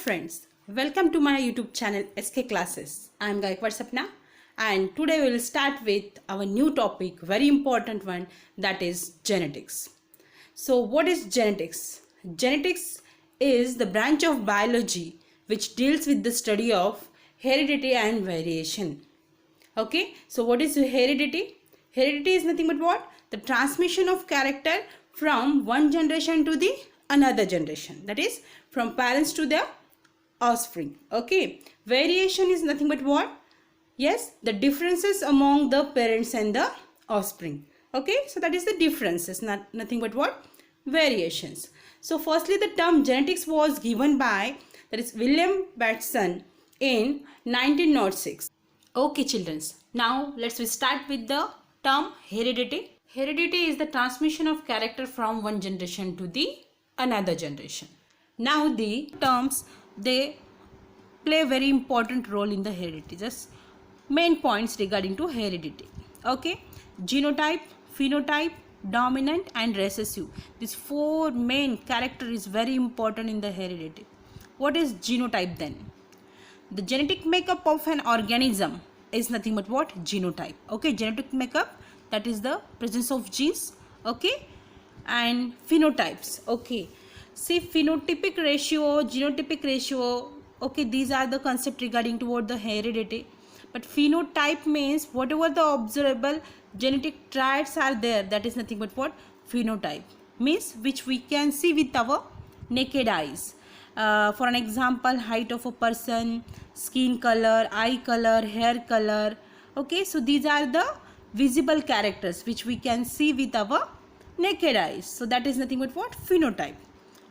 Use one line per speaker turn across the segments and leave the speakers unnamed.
friends, welcome to my YouTube channel SK Classes. I am Gaikwad Sapna and today we will start with our new topic, very important one, that is genetics. So what is genetics? Genetics is the branch of biology which deals with the study of heredity and variation. Okay, so what is heredity? Heredity is nothing but what? The transmission of character from one generation to the another generation, that is from parents to their offspring. Okay, variation is nothing but what? Yes, the differences among the parents and the offspring. Okay, so that is the differences, nothing but what? Variations. So firstly, the term genetics was given by, that is William Bateson in 1906. Okay children, now let's start with the term heredity. Heredity is the transmission of character from one generation to the another generation. Now the terms, they play a very important role in the heredity. Just main points regarding to heredity. Okay, genotype, phenotype, dominant and recessive. These four main character is very important in the heredity. What is genotype then? The genetic makeup of an organism is nothing but what? Genotype. Okay, genetic makeup, that is the presence of genes. Okay, and phenotypes. Okay, see, phenotypic ratio, genotypic ratio. Okay, these are the concept regarding toward the heredity. But phenotype means whatever the observable genetic traits are there, that is nothing but what? Phenotype means which we can see with our naked eyes. For an example, height of a person, skin color, eye color, hair color. Okay, so these are the visible characters which we can see with our naked eyes. So that is nothing but what? Phenotype.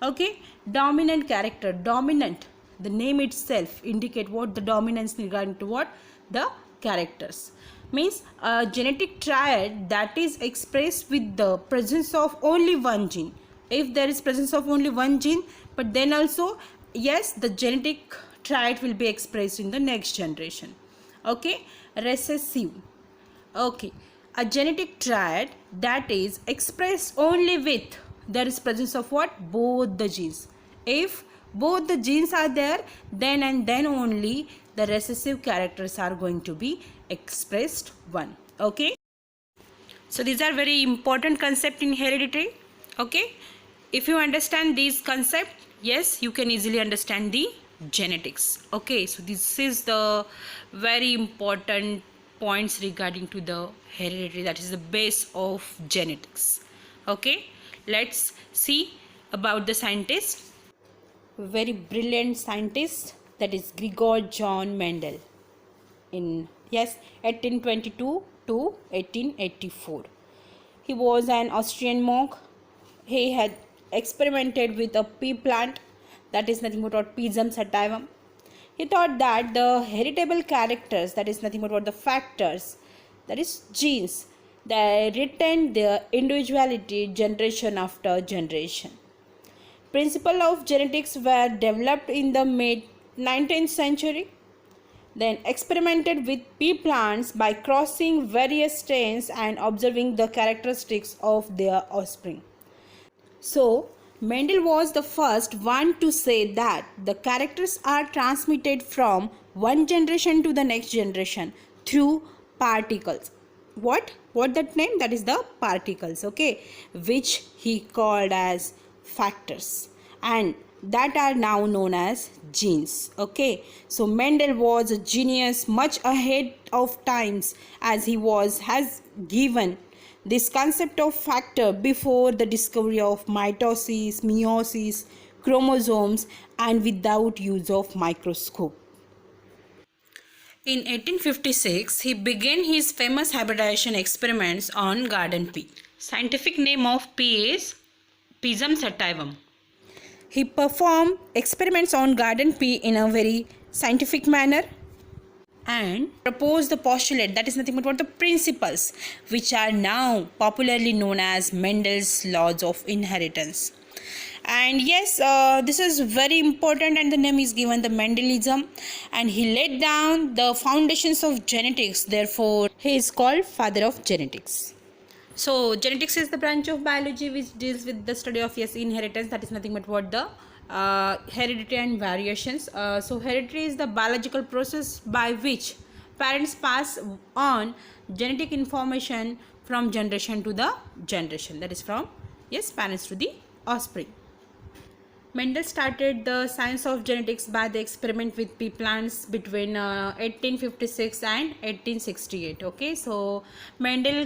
Okay, dominant character. Dominant, the name itself indicate what? The dominance regarding to what? The characters. Means a genetic trait that is expressed with the presence of only one gene. If there is presence of only one gene, but then also yes, the genetic trait will be expressed in the next generation. Okay, recessive. Okay, a genetic trait that is expressed only with there is presence of what? Both the genes. If both the genes are there, then and then only the recessive characters are going to be expressed one. Okay, so these are very important concept in heredity. Okay, if you understand these concept, yes, you can easily understand the genetics. Okay, so this is the very important points regarding to the heredity, that is the base of genetics. Okay, let's see about the scientist. Very brilliant scientist, that is Gregor John Mendel in 1822 to 1884. He was an Austrian monk. He had experimented with a pea plant, that is nothing but what? Pisum sativum. He thought that the heritable characters, that is nothing but what? The factors, that is genes, they retain their individuality generation after generation. Principles of genetics were developed in the mid 19th century. Then experimented with pea plants by crossing various strains and observing the characteristics of their offspring. So Mendel was the first one to say that the characters are transmitted from one generation to the next generation through particles. What that name? That is the particles. Okay, which he called as factors, and that are now known as genes. Okay, so Mendel was a genius, much ahead of times, as he has given this concept of factor before the discovery of mitosis, meiosis, chromosomes, and without use of microscope. In 1856, he began his famous hybridization experiments on garden pea. Scientific name of pea is Pisum sativum. He performed experiments on garden pea in a very scientific manner and proposed the postulate, that is nothing but what? The principles which are now popularly known as Mendel's laws of inheritance. And yes, this is very important, and the name is given the Mendelism, and he laid down the foundations of genetics. Therefore, he is called father of genetics. So genetics is the branch of biology which deals with the study of inheritance, that is nothing but what? The heredity and variations. So heredity is the biological process by which parents pass on genetic information from generation to the generation, that is from parents to the offspring. Mendel started the science of genetics by the experiment with pea plants between 1856 and 1868. Okay, so Mendel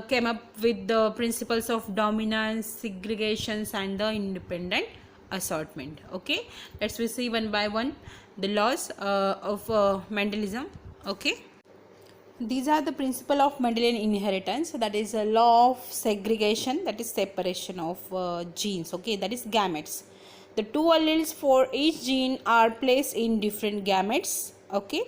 came up with the principles of dominance, segregations, and the independent assortment. Okay, let's we see one by one the laws of Mendelism. Okay, these are the principle of Mendelian inheritance, that is a law of segregation, that is separation of genes. Okay, that is gametes. The two alleles for each gene are placed in different gametes. Okay.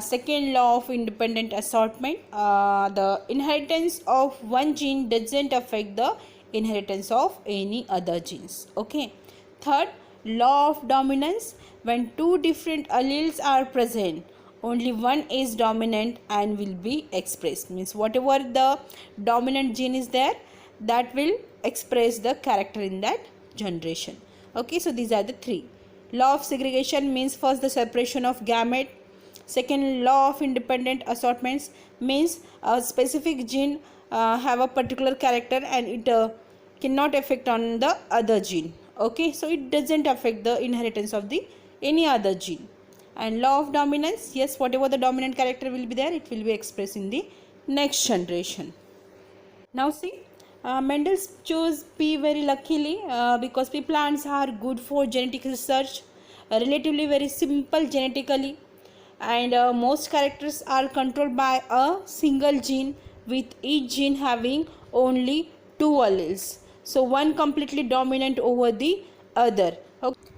Second law of independent assortment, the inheritance of one gene doesn't affect the inheritance of any other genes. Okay. Third law of dominance, when two different alleles are present, only one is dominant and will be expressed, means whatever the dominant gene is there, that will express the character in that generation. Okay, so these are the three. Law of segregation means first the separation of gamete. Second, law of independent assortments means a specific gene have a particular character and it cannot affect on the other gene. Okay, so it doesn't affect the inheritance of the any other gene. And law of dominance, yes, whatever the dominant character will be there, it will be expressed in the next generation. Now see, Mendel chose pea very luckily because pea plants are good for genetic research, relatively very simple genetically, and most characters are controlled by a single gene, with each gene having only two alleles. So one completely dominant over the other. Okay.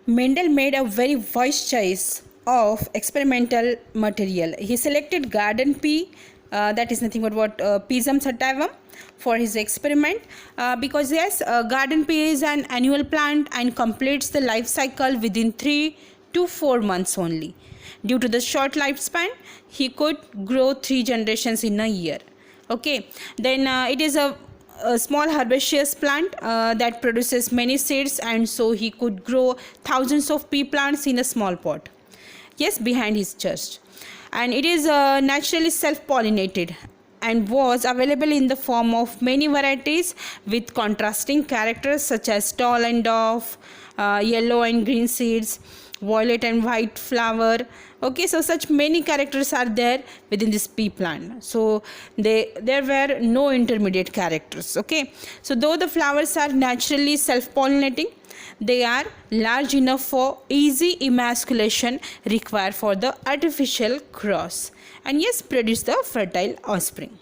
Mendel made a very wise choice of experimental material. He selected garden pea, that is nothing but what Pisum sativum, for his experiment because yes, garden pea is an annual plant and completes the life cycle within 3 to 4 months only. Due to the short lifespan, he could grow 3 generations in a year. Okay, then it is a small herbaceous plant that produces many seeds, and so he could grow thousands of pea plants in a small pot, yes, behind his chest. And it is naturally self-pollinated and was available in the form of many varieties with contrasting characters such as tall and dwarf, yellow and green seeds, violet and white flower. Okay, so such many characters are there within this pea plant. So there were no intermediate characters. Okay, so though the flowers are naturally self-pollinating, they are large enough for easy emasculation required for the artificial cross, and yes, produce the fertile offspring.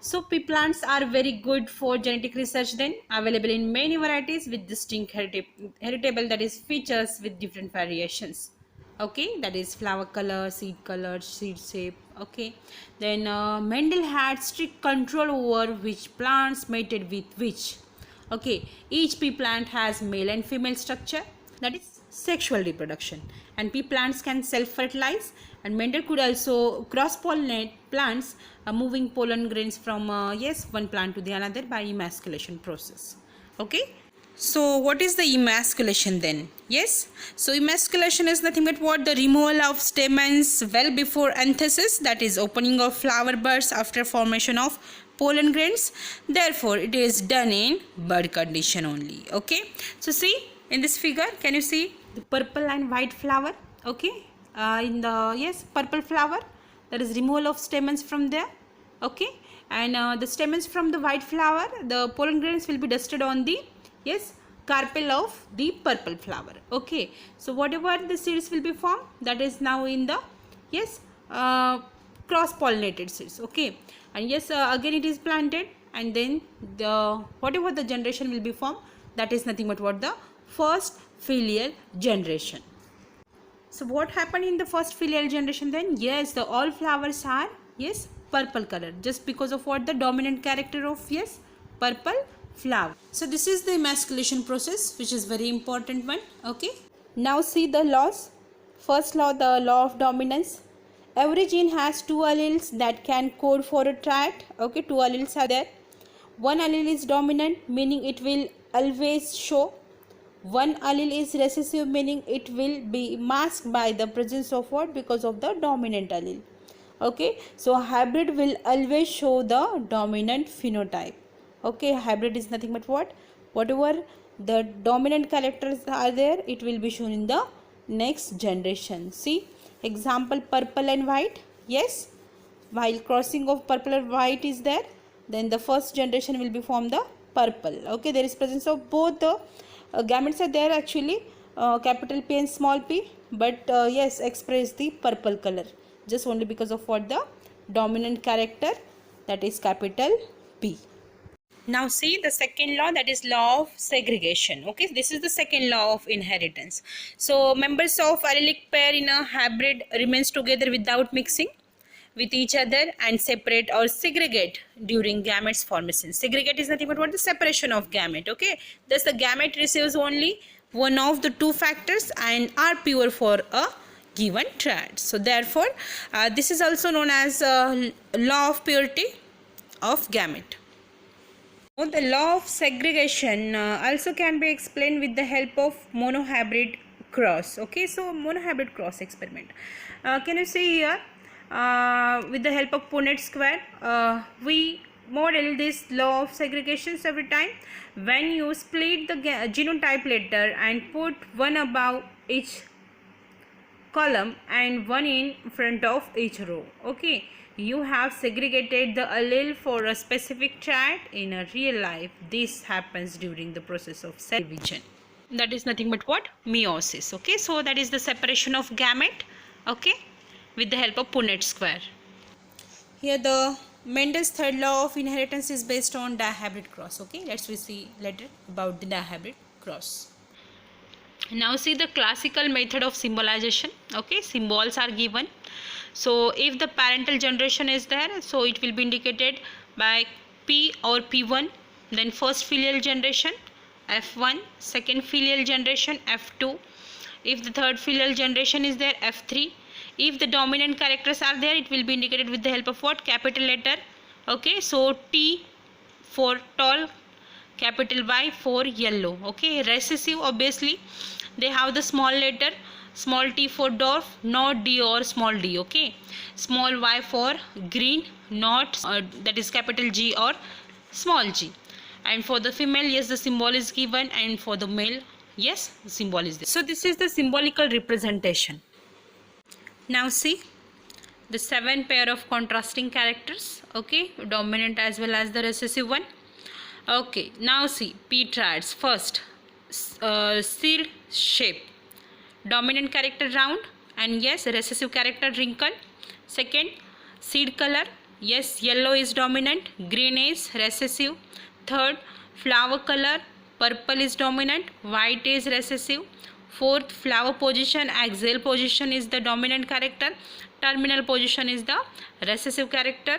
So pea plants are very good for genetic research, then available in many varieties with distinct heritable, that is features with different variations. Okay, that is flower color, seed shape. Okay, then Mendel had strict control over which plants mated with which. Okay, each pea plant has male and female structure, that is sexual reproduction, and pea plants can self-fertilize, and Mendel could also cross-pollinate plants, moving pollen grains from one plant to the another by emasculation process. Okay, so what is the emasculation then? Yes, so emasculation is nothing but what? The removal of stamens well before anthesis, that is opening of flower buds after formation of pollen grains. Therefore it is done in bud condition only. Okay, so see in this figure, can you see the purple and white flower? Okay, in the purple flower, there is removal of stamens from there. Okay, and the stamens from the white flower, the pollen grains will be dusted on the carpel of the purple flower. Okay, so whatever the seeds will be formed, that is now in the cross pollinated seeds. Okay, and again it is planted, and then the whatever the generation will be formed, that is nothing but what? The first filial generation. So what happened in the first filial generation then? Yes, the all flowers are purple color, just because of what? The dominant character of purple flower. So this is the emasculation process, which is very important one. Okay, now see the laws. First law, the law of dominance. Every gene has 2 alleles that can code for a trait. Okay, 2 alleles are there. One allele is dominant, meaning it will always show one allele is recessive, meaning it will be masked by the presence of what? Because of the dominant allele. Okay, so hybrid will always show the dominant phenotype. Okay, hybrid is nothing but what? Whatever the dominant characters are there, it will be shown in the next generation. See, example, purple and white. Yes, while crossing of purple and white is there, then the first generation will be from the purple. Okay, there is presence of both the gametes are there actually, capital P and small p, but yes, express the purple color just only because of what? The dominant character, that is capital P. Now see the second law, that is law of segregation. Okay, this is the second law of inheritance. So members of allelic pair in a hybrid remains together without mixing with each other and separate or segregate during gametes formation. Segregate is nothing but what? The separation of gamete. Okay, thus the gamete receives only one of the two factors and are pure for a given triad. So therefore this is also known as law of purity of gamete. The law of segregation also can be explained with the help of monohybrid cross. Okay, so monohybrid cross experiment. Can you see here? With the help of Punnett square, we model this law of segregations every time. When you split the genotype letter and put one above each column and one in front of each row, okay, you have segregated the allele for a specific triad. In a real life, this happens during the process of cell division. That is nothing but what? Meiosis. Okay, so that is the separation of gamete, okay, with the help of Punnett square. Here the Mendel's third law of inheritance is based on dihybrid cross. Okay, let's see later about the dihybrid cross. Now see the classical method of symbolization. Okay, symbols are given. So if the parental generation is there, so it will be indicated by P or P1, then first filial generation F1, second filial generation F2, if the third filial generation is there, F3. If the dominant characters are there, it will be indicated with the help of what? Capital letter. Okay, so T for tall, capital Y for yellow. Okay, recessive, obviously they have the small letter, small t for dwarf, not D or small d. Okay, small y for green, not that is capital G or small g. And for the female, yes, the symbol is given, and for the male, yes, the symbol is there. So this is the symbolical representation. Now see the 7 pair of contrasting characters. Okay, dominant as well as the recessive one. Okay, now see P triads. First, seed shape, dominant character round, and yes, recessive character wrinkle. Second, seed color, yes, yellow is dominant, green is recessive. Third, flower color, purple is dominant, white is recessive. Fourth, flower position, axial position is the dominant character, terminal position is the recessive character.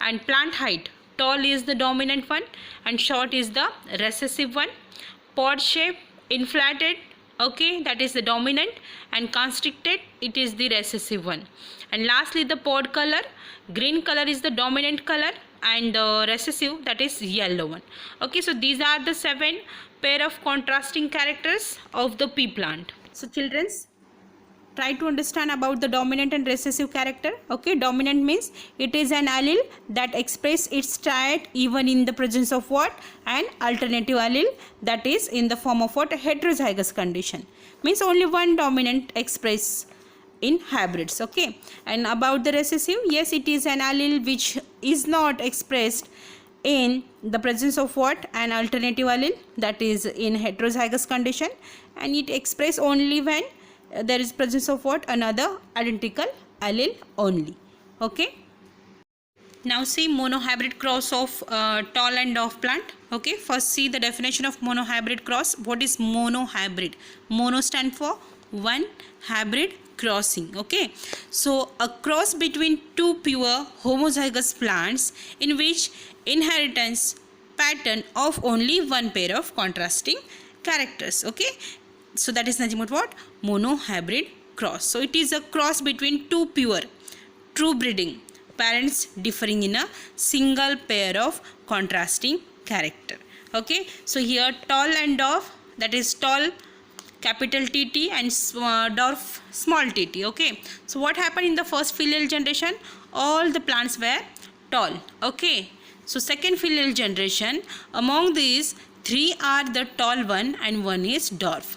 And plant height, tall is the dominant one and short is the recessive one. Pod shape, inflated, okay, that is the dominant, and constricted, it is the recessive one. And lastly, the pod color, green color is the dominant color and the recessive, that is yellow one. Okay, so these are the 7 pair of contrasting characters of the pea plant. So children, try to understand about the dominant and recessive character. Okay, dominant means it is an allele that express its triad even in the presence of what? An alternative allele, that is in the form of what? Heterozygous condition. Means only one dominant express in hybrids. Okay, and about the recessive, yes, it is an allele which is not expressed in the presence of what? An alternative allele, that is in heterozygous condition, and it express only when there is presence of what? Another identical allele only. Okay, now see monohybrid cross of tall and dwarf plant. Okay, first see the definition of monohybrid cross. What is monohybrid? Mono stand for one, hybrid crossing. Okay, so a cross between two pure homozygous plants in which inheritance pattern of only one pair of contrasting characters. Okay, so that is nothing but what? Monohybrid cross. So it is a cross between two pure true breeding parents differing in a single pair of contrasting character. Okay, so here tall and dwarf, that is tall capital TT and dwarf small tt. Okay, so what happened in the first filial generation? All the plants were tall. Okay, so second filial generation, among these 3 are the tall one and 1 is dwarf.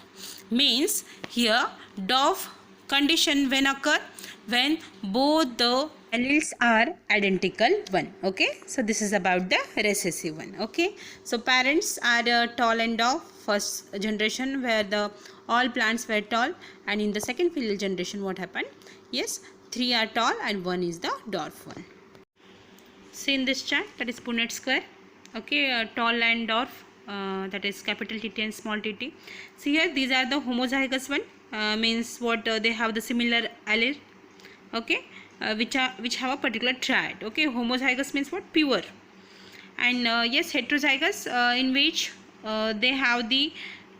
Means here dwarf condition when occur when both the alleles are identical one. Okay, so this is about the recessive one. Okay, so parents are tall and dwarf first generation where the all plants were tall, and in the second filial generation what happened? Yes, 3 are tall and 1 is the dwarf one. See in this chart, that is Punnett square. Okay, tall and dwarf, that is capital TT and small tt. See here, these are the homozygous one, means what they have the similar allele. Okay, which have a particular triad. Okay, homozygous means what? Pure. And yes, heterozygous in which they have the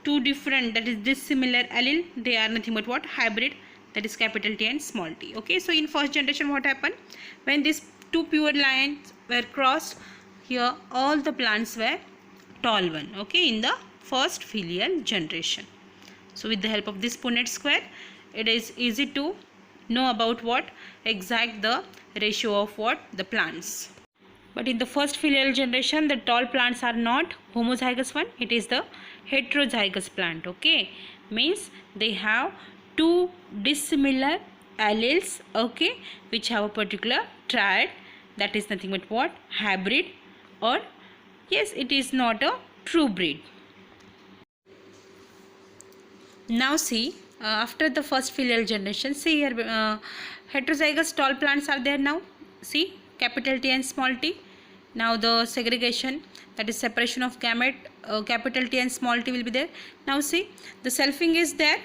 two different, that is dissimilar allele. They are nothing but what? Hybrid, that is capital T and small t. Okay, so in first generation what happened? When these two pure lines were crossed, here all the plants were tall one. Okay, in the first filial generation. So with the help of this Punnett square, it is easy to know about what exact the ratio of what the plants. But in the first filial generation, the tall plants are not homozygous one, it is the heterozygous plant. Okay, means they have two dissimilar alleles, okay, which have a particular triad, that is nothing but what? Hybrid, or yes, it is not a true breed. Now see, after the first filial generation, see here heterozygous tall plants are there now. See, capital T and small t. Now the segregation, that is separation of gamete, capital T and small t will be there. Now see, the selfing is there.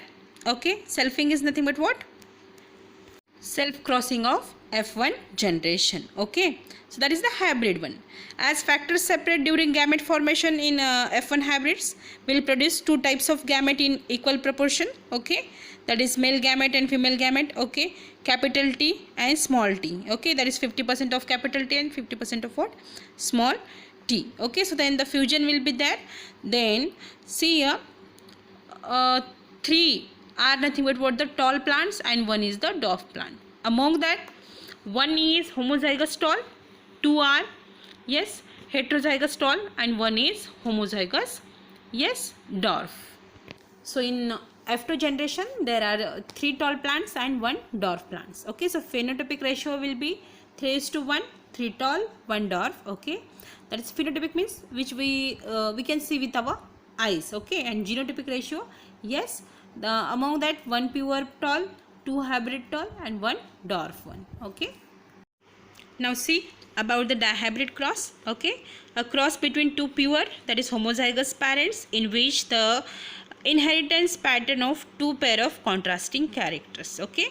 Okay, selfing is nothing but what? Self crossing of F1 generation. Okay, so that is the hybrid one. As factors separate during gamete formation in F1 hybrids will produce two types of gamete in equal proportion. Okay, that is male gamete and female gamete. Okay, capital T and small t. Okay, that is 50% of capital T and 50% of what? Small t. Okay, so then the fusion will be there. Then see here, 3 are nothing but what? The tall plants and 1 is the dwarf plant. Among that, 1 is homozygous tall, 2 are yes heterozygous tall, and 1 is homozygous yes dwarf. So in F2 generation there are 3 tall plants and 1 dwarf plants. Okay, so phenotypic ratio will be 3:1, 3 tall, 1 dwarf. Okay, that is phenotypic means which we can see with our eyes. Okay, and genotypic ratio, yes, among that 1 pure tall, 2 hybrid tall, and 1 dwarf one. Okay, now see about the dihybrid cross. Okay, a cross between two pure, that is homozygous parents, in which the inheritance pattern of two pair of contrasting characters. Okay,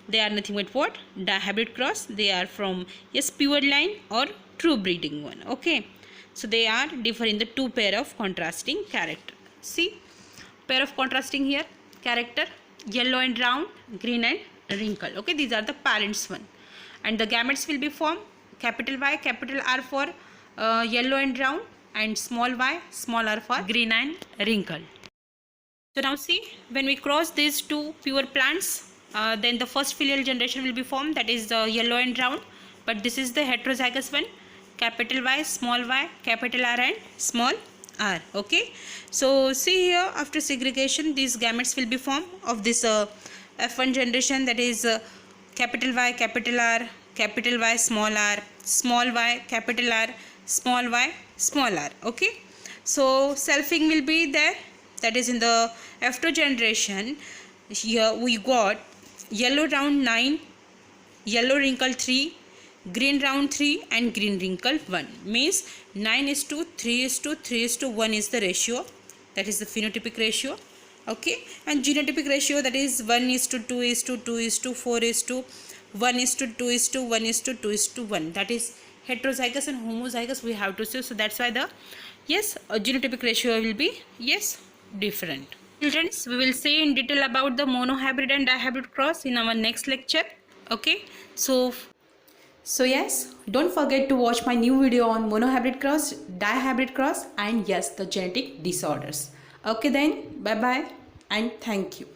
they are nothing but what? Dihybrid cross. They are from yes pure line or true breeding one. Okay, so they are differ in the two pair of contrasting character. See, pair of contrasting here character, yellow and round, green and wrinkle. Okay, these are the parents one, and the gametes will be formed capital Y, capital R for yellow and round, and small y, small r for green and wrinkle. So now see, when we cross these two pure plants, then the first filial generation will be formed, that is the yellow and round, but this is the heterozygous one, capital Y, capital R and small r. Okay, so see here, after segregation these gametes will be formed of this F1 generation, that is capital Y, capital R, capital Y, small y, capital R, small y, small r. Okay, so selfing will be there, that is in the F2 generation. Here we got yellow round 9, yellow wrinkle 3, green round 3 and green wrinkle 1. Means 9:3:3:1 is the ratio, that is the phenotypic ratio. Okay, and genotypic ratio, that is 1:2:2:4:1:2:1:2:1, that is heterozygous and homozygous we have to see. So that's why the yes genotypic ratio will be yes different. Children, we will see in detail about the monohybrid and dihybrid cross in our next lecture. Okay, so yes, don't forget to watch my new video on monohybrid cross, dihybrid cross, and yes, the genetic disorders. Okay then, bye bye and thank you.